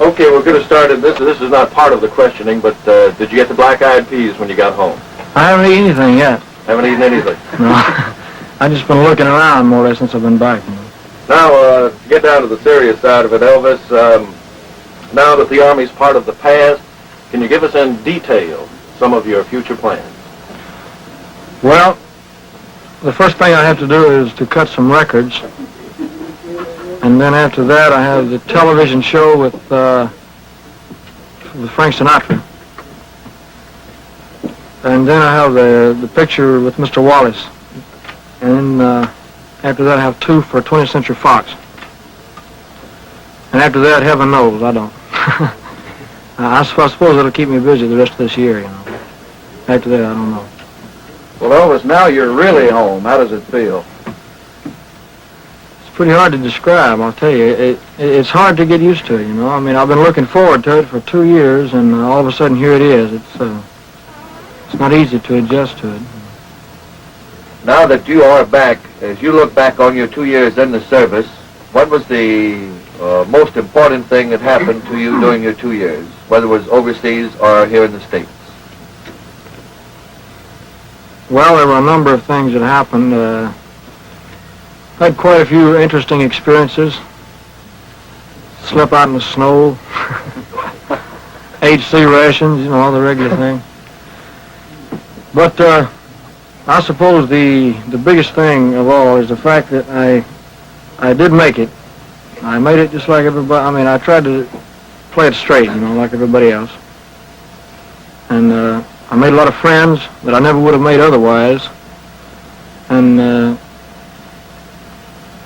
Okay, we're going to start at this. This is not part of the questioning, but did you get the black-eyed peas when you got home? I haven't eaten anything yet. Haven't eaten anything? No. I've just been looking around more or less since I've been back. Now, to get down to the serious side of it, Elvis, now that the Army's part of the past, can you give us in detail some of your future plans? Well, the first thing I have to do is to cut some records. And then after that, I have the television show with Frank Sinatra. And then I have the picture with Mr. Wallace. And then after that, I have 2 for 20th Century Fox. And after that, heaven knows, I don't. I suppose it'll keep me busy the rest of this year, you know. After that, I don't know. Well, Elvis, now you're really home. How does it feel? It's pretty hard to describe, I'll tell you. It's hard to get used to it, you know. I mean, I've been looking forward to it for 2 years, and all of a sudden, here it is. It's not easy to adjust to it. Now that you are back, as you look back on your 2 years in the service, what was the most important thing that happened to you during your 2 years, whether it was overseas or here in the States? Well, there were a number of things that happened. I had quite a few interesting experiences. Slept out in the snow, ate sea rations, you know, all the regular thing. But I suppose the biggest thing of all is the fact that I did make it. I made it just like everybody. I mean, I tried to play it straight, you know, like everybody else. And I made a lot of friends that I never would have made otherwise. And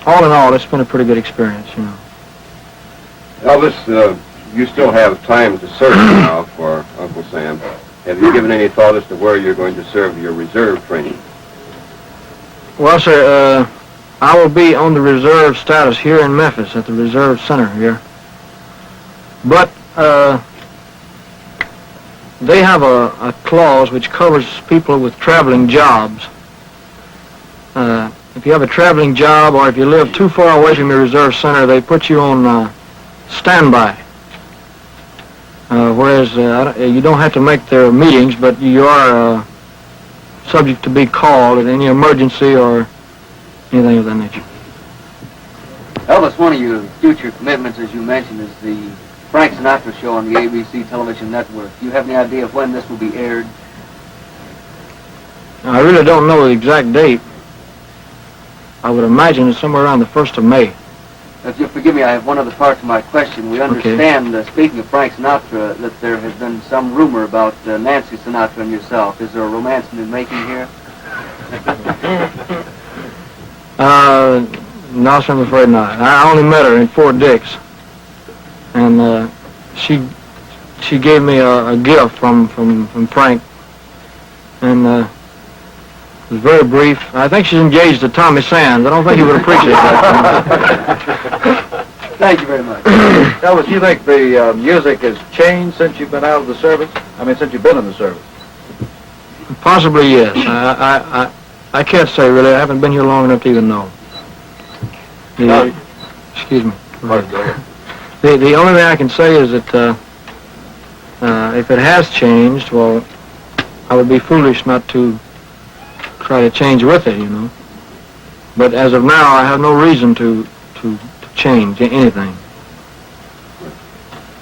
all in all, it's been a pretty good experience, you know. Elvis, you still have time to serve now for Uncle Sam. Have you given any thought as to where you're going to serve your reserve training? Well, sir, I will be on the reserve status here in Memphis at the Reserve Center here. But they have a clause which covers people with traveling jobs. If you have a traveling job or if you live too far away from your reserve center, they put you on standby. Whereas you don't have to make their meetings, but you are subject to be called at any emergency or anything of that nature. Elvis, one of your future commitments, as you mentioned, is the Frank Sinatra show on the ABC television network. Do you have any idea of when this will be aired? I really don't know the exact date. I would imagine it's somewhere around the 1st of May. If you'll forgive me, I have one other part to my question. We understand, speaking of Frank Sinatra, that there has been some rumor about Nancy Sinatra and yourself. Is there a romance in the making here? No, sir, I'm afraid not. I only met her in Fort Dix. And she gave me a gift from Frank. And it was very brief. I think she's engaged to Tommy Sands. I don't think he would appreciate that. Thank you very much. Elvis, do you think the music has changed since you've been out of the service? I mean, since you've been in the service? Possibly, yes. I can't say, really. I haven't been here long enough to even know. Excuse me. The only thing I can say is that if it has changed, well, I would be foolish not to try to change with it, you know. But as of now, I have no reason to change anything.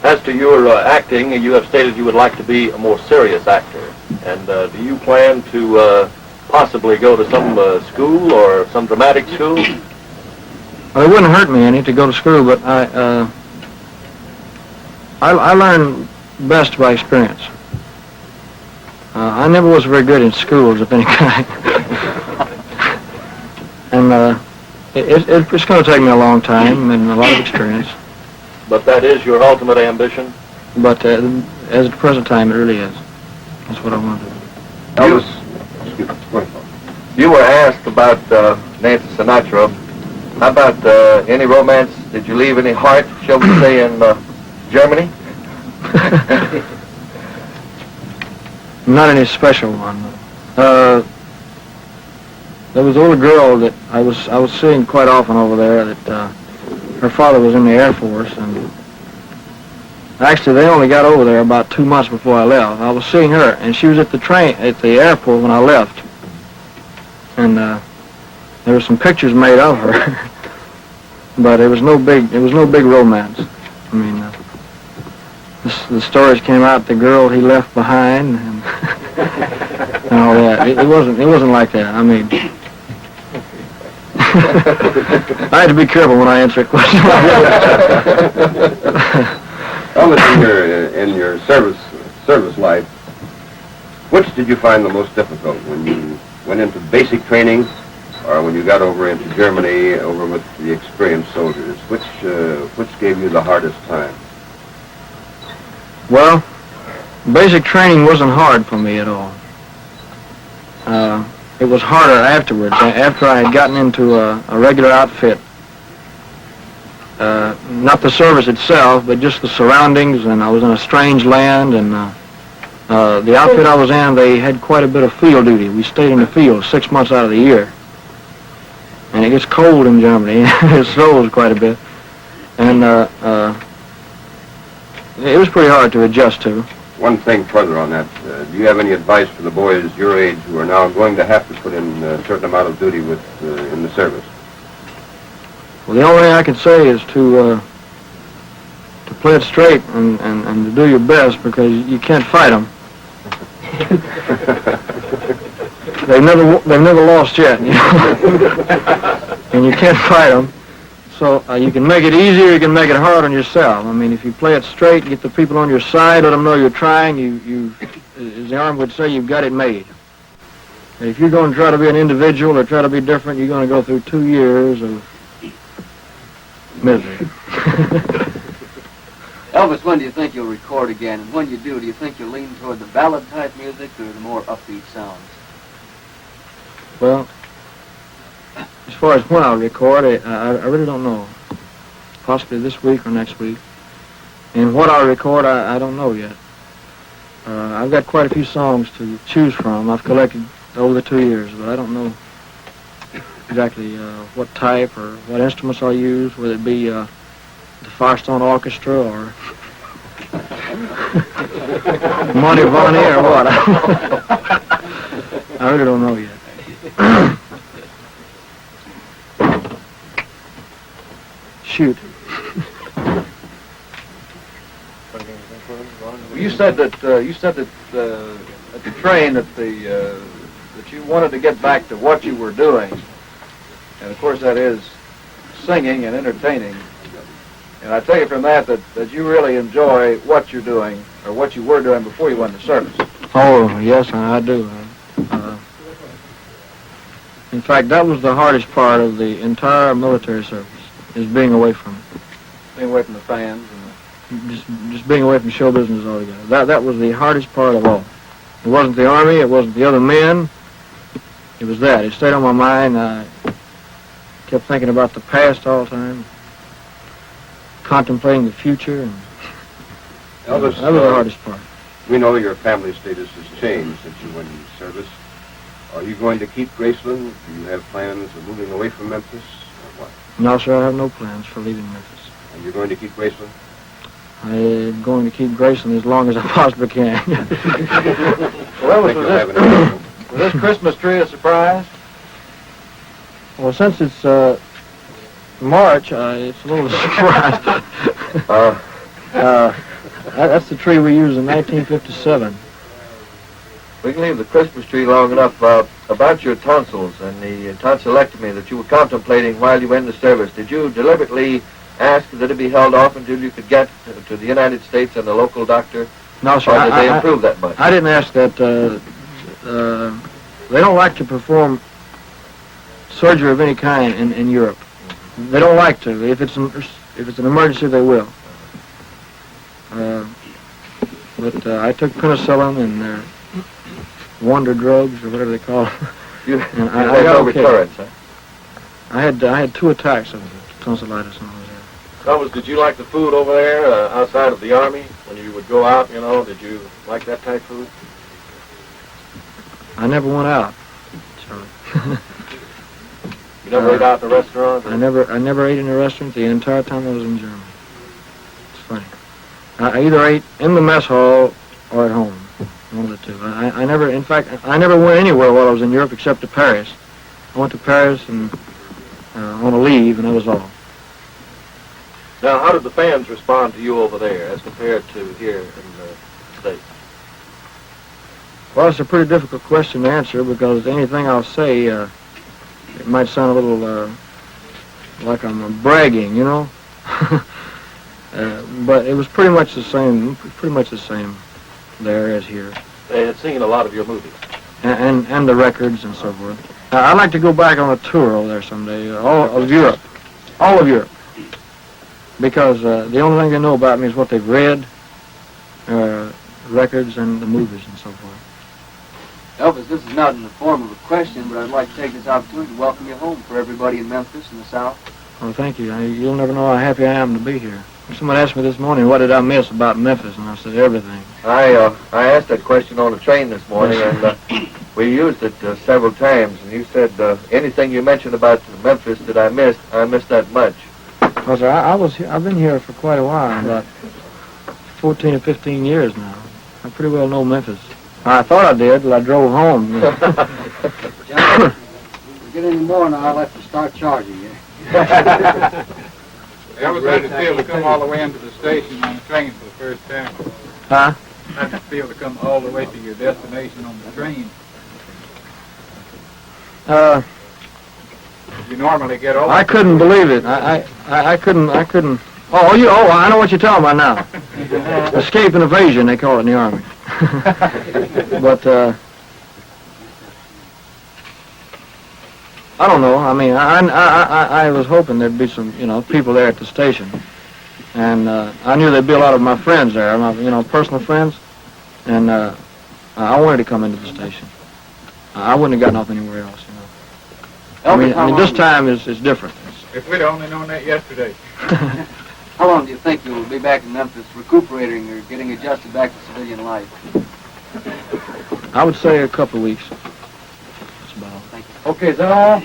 As to your acting, you have stated you would like to be a more serious actor. And do you plan to possibly go to some school or some dramatic school? Well, it wouldn't hurt me any to go to school, but I learn best by experience. I never was very good in schools of any kind. And it's going to take me a long time and a lot of experience. But that is your ultimate ambition? But as at the present time, it really is. That's what I want to do. Elvis, you were asked about Nancy Sinatra. How about any romance? Did you leave any heart, shall we say, in Germany? Not any special one. There was a little girl that I was seeing quite often over there. That her father was in the Air Force, and actually they only got over there about 2 months before I left. I was seeing her, and she was at the airport when I left, and there were some pictures made of her, but it was no big romance. I mean, the stories came out, the girl he left behind, and, and all that. It wasn't like that. I mean, I had to be careful when I answer a question. Elvis, in your service life, which did you find the most difficult, when you went into basic training, or when you got over into Germany, over with the experienced soldiers? Which gave you the hardest time? Well, basic training wasn't hard for me at all. It was harder afterwards, after I had gotten into a regular outfit. Not the service itself, but just the surroundings, and I was in a strange land, and the outfit I was in, they had quite a bit of field duty. We stayed in the field 6 months out of the year. And it gets cold in Germany. It snows quite a bit. And it was pretty hard to adjust to. One thing further on that, do you have any advice for the boys your age who are now going to have to put in a certain amount of duty in the service? Well, the only thing I can say is to play it straight and to do your best, because you can't fight them. They've never lost yet, you know? And you can't fight them. So you can make it easier, you can make it hard on yourself. I mean, if you play it straight, get the people on your side, let them know you're trying, you as the Army would say, you've got it made. And if you're going to try to be an individual or try to be different, you're going to go through 2 years of misery. Elvis, when do you think you'll record again? And when you do you think you'll lean toward the ballad-type music or the more upbeat sounds? Well, as far as when I'll record, I really don't know. Possibly this week or next week. And what I'll record, I don't know yet. I've got quite a few songs to choose from. I've collected over the 2 years, but I don't know exactly what type or what instruments I'll use, whether it be the Firestone Orchestra or Monty Vonnie or what. I really don't know yet. Shoot. Well, you said that at the train that you wanted to get back to what you were doing, and of course that is singing and entertaining. And I take it from that you really enjoy what you're doing, or what you were doing before you went into service. Oh yes, I do. In fact, that was the hardest part of the entire military service, is being away from it. Being away from the fans and just being away from show business altogether. That was the hardest part of all. It wasn't the Army, it wasn't the other men. It was that. It stayed on my mind. I kept thinking about the past all the time, contemplating the future, and Elvis, that was the hardest part. We know your family status has changed since you went into service. Are you going to keep Graceland? Do you have plans of moving away from Memphis, or what? No, sir, I have no plans for leaving Memphis. And you're going to keep Graceland? I'm going to keep Graceland as long as I possibly can. Well, was this Christmas tree a surprise? Well, since it's March, it's a little surprise. That's the tree we used in 1957. We can leave the Christmas tree long enough. About your tonsils and the tonsillectomy that you were contemplating while you were in the service, did you deliberately ask that it be held off until you could get to the United States and the local doctor? No, sir. Or did they improve that much? I didn't ask that. They don't like to perform surgery of any kind in Europe. They don't like to. If it's an emergency, they will. But I took penicillin and their wonder drugs, or whatever they call them. You had no recurrence, huh? I had 2 attacks of tonsillitis when I was there. Elvis, did you like the food over there outside of the Army? When you would go out, did you like that type of food? I never went out, Charlie. You never ate out in a restaurant? I never ate in a restaurant the entire time I was in Germany. It's funny. I either ate in the mess hall or at home. One of the two. I never, in fact, I never went anywhere while I was in Europe except to Paris. I went to Paris and on a leave, and that was all. Now, how did the fans respond to you over there as compared to here in the States? Well, it's a pretty difficult question to answer because anything I'll say, it might sound a little like I'm bragging, you know. But it was pretty much the same there as here. They had seen a lot of your movies. And the records and so forth. I'd like to go back on a tour over there someday, all of Europe, because the only thing they know about me is what they've read, records and the movies and so forth. Elvis, this is not in the form of a question, but I'd like to take this opportunity to welcome you home for everybody in Memphis and the South. Oh, thank you. You'll never know how happy I am to be here. Someone asked me this morning, what did I miss about Memphis, and I said everything. I asked that question on the train this morning, and we used it several times, and you said anything you mentioned about Memphis that I missed that much. Because I've been here for quite a while, about 14 or 15 years now. I pretty well know Memphis. I thought I did till I drove home. You know. John, if we get any more now, I'll have to start charging you. Elvis, how did it feel to come all the way into the station on the train for the first time? Huh? How did it feel to come all the way to your destination on the train? You normally get over. I couldn't believe it. I couldn't. Oh, I know what you're talking about now. Escape and evasion, they call it in the Army. But, I don't know. I mean, I was hoping there'd be some, people there at the station. And, I knew there'd be a lot of my friends there, my, personal friends. And, I wanted to come into the station. I wouldn't have gotten off anywhere else, I mean, this time is different. If we'd only known that yesterday. How long do you think you'll be back in Memphis recuperating or getting adjusted back to civilian life? I would say a couple of weeks. That's about all. Thank you. Okay, is that all?